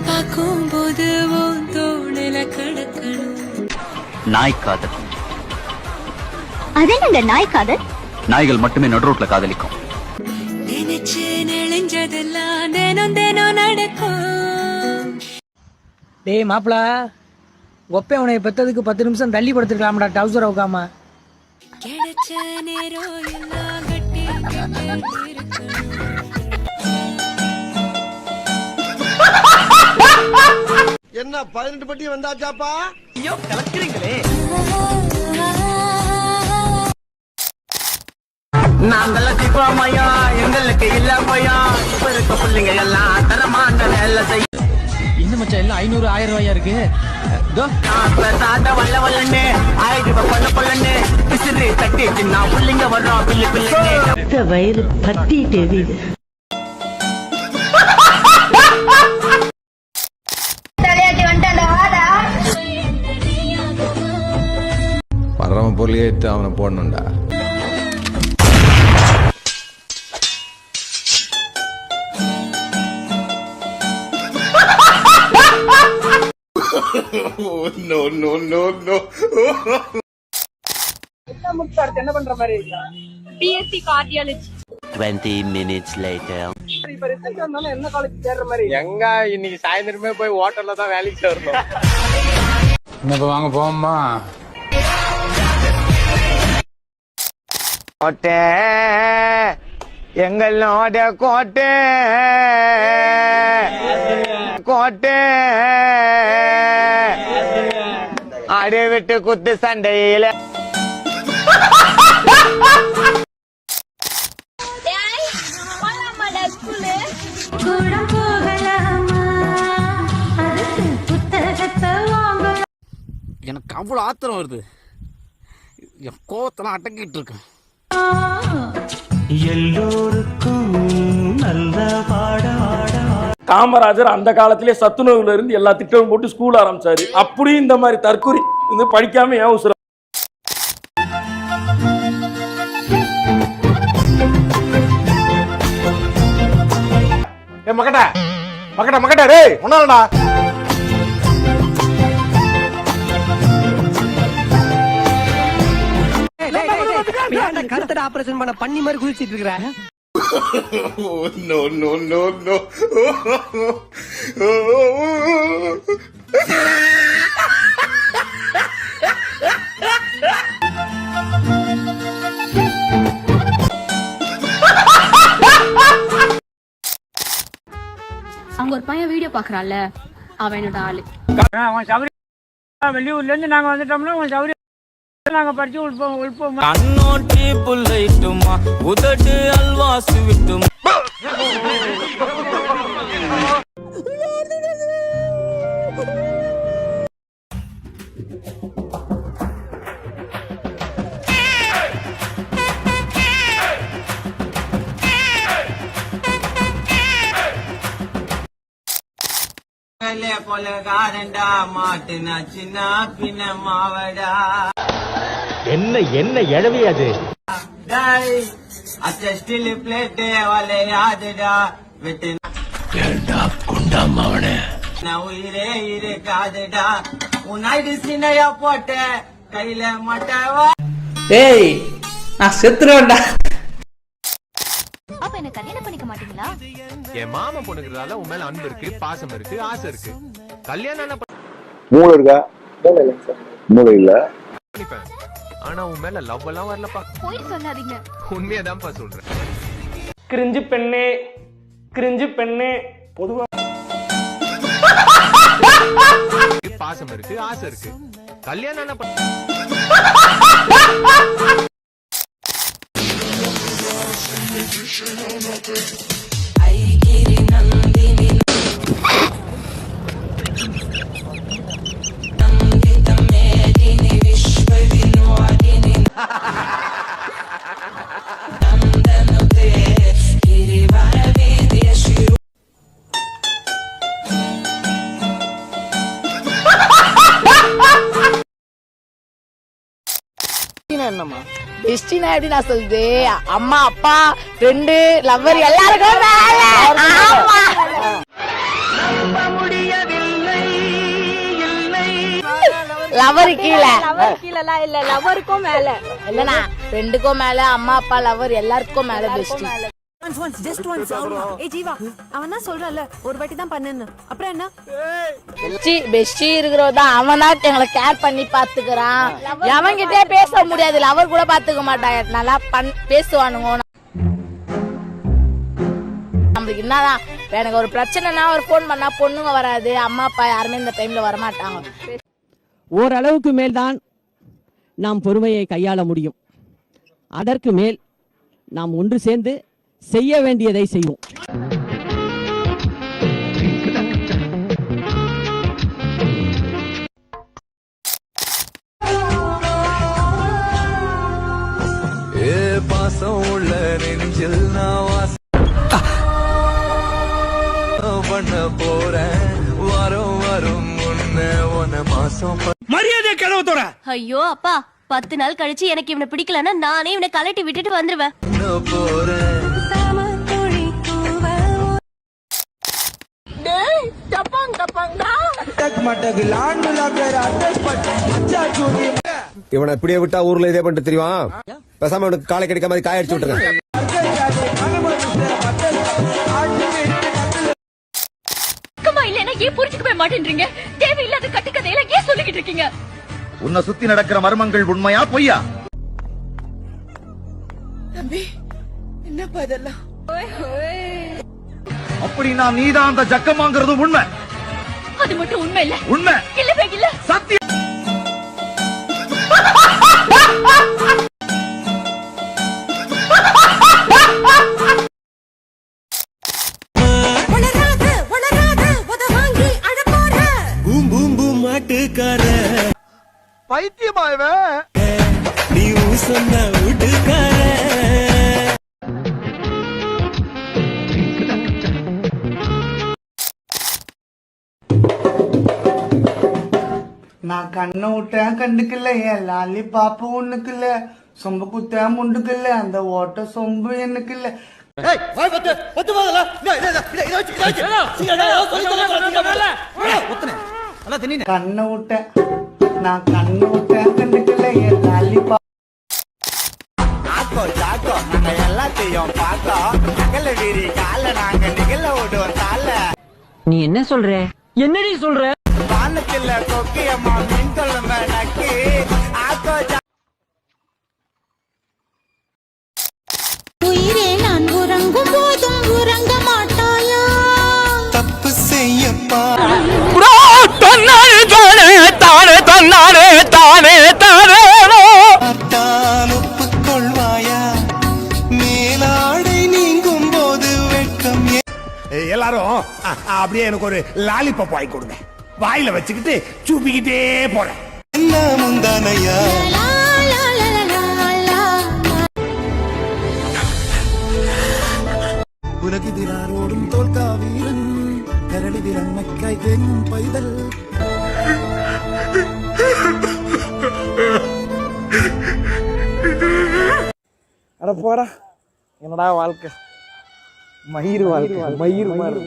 பார்க்கும்போது தோணல கடக்கணும். நாய் காதல். அதென்னங்க நாய் காதல்? நாய்கள் மட்டுமே நடு ரோட்ல காதலிக்கும். நினைச்சு நெளிஞ்சதெல்லாம் தினம் தினம் நடக்கும். டேய் மாப்பிள, ஒப்பே உனைய பெத்ததுக்கு 10 நிமிஷம் தள்ளி படுத்துக்கலாம்டா டவுசர் உக்காம. கிடைச்ச நேரம் எல்லாம் கட்டி என்ன 18 பட்டி வந்தாச்சாப்பா? ஐயோ கலக்குறீங்களே. நாங்கெல்லாம் சிப்பாமையா, எங்களுக்கு இல்ல பையா. இப்ப இருக்க பிள்ளைங்க எல்லாம் தரமான வேலை செய்ய. இந்த மச்சான் எல்லாம் 500 1000 ரூபாயா இருக்கு. சாத வல்ல வல்லன்னு 1000 ரூபாய் கொள்ள கொள்ளன்னு விசிறி தட்டிட்டு நான் பிள்ளைங்க வர்றோம் பிள்ளை பிள்ளைங்க. வயிறு பத்திட்டு வீடு. வர்றவன் பொருளையே எடுத்து அவனை போடணும்டா. No, no, no, no. என்ன பண்ற மாதிரி? BSc cardiology. 20 minutes later. இப்ப ரிசல்ட் வந்தாலும் என்ன காலேஜ் சேர்ற மாதிரி? எங்க இன்னைக்கு சாயந்தரமே போய் ஹோட்டல்ல தான் வேலைக்கு சேரணும். என்னப்பா வாங்க போவோம்மா. கோட்டை எங்களோட கோட்டை கோட்டை அடி விட்டு குத்து சண்டையில எனக்கு அவ்வளவு ஆத்திரம் வருது. என் கோவத்தெல்லாம் அடக்கிட்டு இருக்கேன். எல்லோருக்கும் நல்ல பாட காமராஜர் அந்த காலத்திலே சத்துணவுல இருந்து எல்லா திட்டமும் போட்டு ஸ்கூல் ஆரம்பிச்சாரு. அப்படியும் இந்த மாதிரி தற்கொலை வந்து படிக்காம ஏன் உசுர மக்கட்ட மக்கட்ட மக்கட்ட ரே ஒன்னாலடா. கருத்தட ஆபரேஷன் பண்ண பண்ணி மாதிரி குளிச்சிட்டு இருக்கிற. No, no, no, no. அங்க ஒரு பையன் வீடியோ பாக்குறான்ல, அவன் என்னோட ஆளு. வெளியூர்ல இருந்து நாங்க வந்துட்டோம்னா உங்க சௌரிய நாங்க படிச்சு உள்போம். கண்ணோட்டி புல்லைட்டுமா உதட்டு அல்வாசு விட்டும். போல காரண்டா மாட்டுனா சின்ன பின்ன மாவடா. என்ன என்ன எழவி அது? ஸ்டில் பிளேட் வலையாதுடா விட்டு குண்டாமாவனே உயிரே இருக்காதுடா. உன்னாய்டு சின்னையா போட்ட கையில மட்டவா. டேய் நான் செத்துறேன்டா. அப்ப என்ன கல்யாணம் பண்ணிக்க மாட்டீங்களா? என் மாமா பொண்ணுங்கிறதால உன் மேல அன்பு இருக்கு, பாசம் இருக்கு, ஆசை இருக்கு. கல்யாணம் மூளை இருக்கா? மூளை இல்ல. ஆனா உன் மேல லவ் எல்லாம் வரலப்பா. போய் சொல்லாதீங்க. உண்மையதான்ப்பா சொல்றேன். கிரிஞ்சு பெண்ணே கிரிஞ்சு பெண்ணே. பொதுவா பாசம் இருக்கு, ஆசை இருக்கு. கல்யாணம் என்னம்மா டெஸ்டினா எப்படி நான் சொல்லுது? அம்மா அப்பா ஃப்ரெண்டு லவ்வர் எல்லாருக்கும் லவர் கீழே கீழலாம் இல்ல லவருக்கும் மேல இல்லனா ஃப்ரெண்டுக்கும் மேல அம்மா அப்பா லவர் எல்லாருக்கும் மேல பெஸ்டி. ஏய் ஜீவா அவன் தான் சொல்றல ஒரு வாட்டி தான் பண்ணுன்னு அப்புறம் என்ன பெஸ்டி இருக்கிறதா அவன் தான் எங்களை கேர் பண்ணி பாத்துக்கிறான். எவன்கிட்டே பேச முடியாது, லவர் கூட பாத்துக்க மாட்டாங்க, நல்லா பேசுவானுங்க. நம்மளுக்கு என்னதான் எனக்கு ஒரு பிரச்சனைனா ஒரு போன் பண்ணா பொண்ணுங்க வராது, அம்மா அப்பா யாருமே இந்த டைம்ல வரமாட்டாங்க. ஓரளவுக்கு மேல்தான் நாம் பொறுமையை கையாள முடியும். அதற்கு மேல் நாம் ஒன்று சேர்ந்து செய்ய வேண்டியதை செய்வோம். பாசம் உள்ள நெஞ்சில் நான் பண்ண போறேன் வரும் வரும் உன்ன மாசம் மரியாதை கதவத்தோட. ஐயோ அப்பா 10 நாள் கழிச்சு எனக்கு இவனை பிடிக்கலன்னா நானே இவனை கலட்டி விட்டுட்டு வந்துருவேன். போறேன் இவனை இப்படியே விட்டா ஊர்ல இதே பண்ணிட்டு தெரியும். பேசாம இவனுக்கு காலை கிடைக்க மாதிரி காய அடிச்சு விட்டுருங்க. இல்லன்னா ஏன் புரிஞ்சுக்கவே மாட்டேன்றீங்க? தேவையில்லாத கட்டுக்கதையெல்லாம் ஏன் சொல்லிக்கிட்டு இருக்கீங்க? உன்னை சுத்தி நடக்கிற மர்மங்கள் உண்மையா பொய்யா? அப்படின்னா நீதான் அந்த ஜக்கமாங்கிறது உண்மை. அது மட்டும் உண்மை இல்ல. உண்மை இல்லவே இல்ல. சத்தியம். பைத்தியமாயவே நீ சொன்ன வீட்டுக்கார நான் கண்ணை விட்டேன் கண்டுக்கல, என் லாலி பாப்பு ஒண்ணுக்குல்ல, சொம்பு குத்தேன் முண்டுக்கல்ல, அந்த ஓட்ட சொம்பு எனக்குல்ல. கண்ணை விட்டேன் நான் கண்ணை விட்டேன் கண்டுக்கல, என் லாலி பாப்பு. எல்லாத்தையும் பார்த்தோம் நாங்க நிகழ ஓடுவோம் தால. நீ என்ன சொல்ற? என்னடி சொல்ற? வானத்தில் கொக்கியம்மா மீன் கொள்ளும் நக்கி ஆக்கோ. உயிரே நான் உறங்கும் போதும் உறங்க மாட்டாயா? தப்பு செய்யப்பா ஒப்புக்கொள்வாயா மேலாடை நீங்கும் போது வெட்கம். எல்லாரும் அப்படியே எனக்கு ஒரு லாலிபப் வாங்கி கொடுங்க. வாயில வச்சுக்கிட்டு சூப்பிக்கிட்டே போறேன். என்ன முந்தானையா உலகிதிராரோடும் தோல்கா வீரன் கரடிதிரன் மக்காய் தேங்கும் பைதல். அட போடா, என்னடா வாழ்க்கை, மயிர் வாழ்க்கை, மயிர் மாதிரி.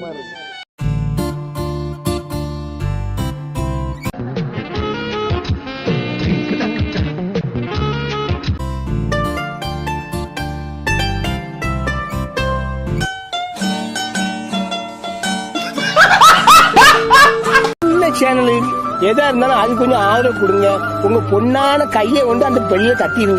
சேனல் எதா இருந்தாலும் அது கொஞ்சம் ஆதரவு கொடுங்க. உங்க பொண்ணான கையை கொண்டு அந்த பெல்ல தட்டிடுங்க.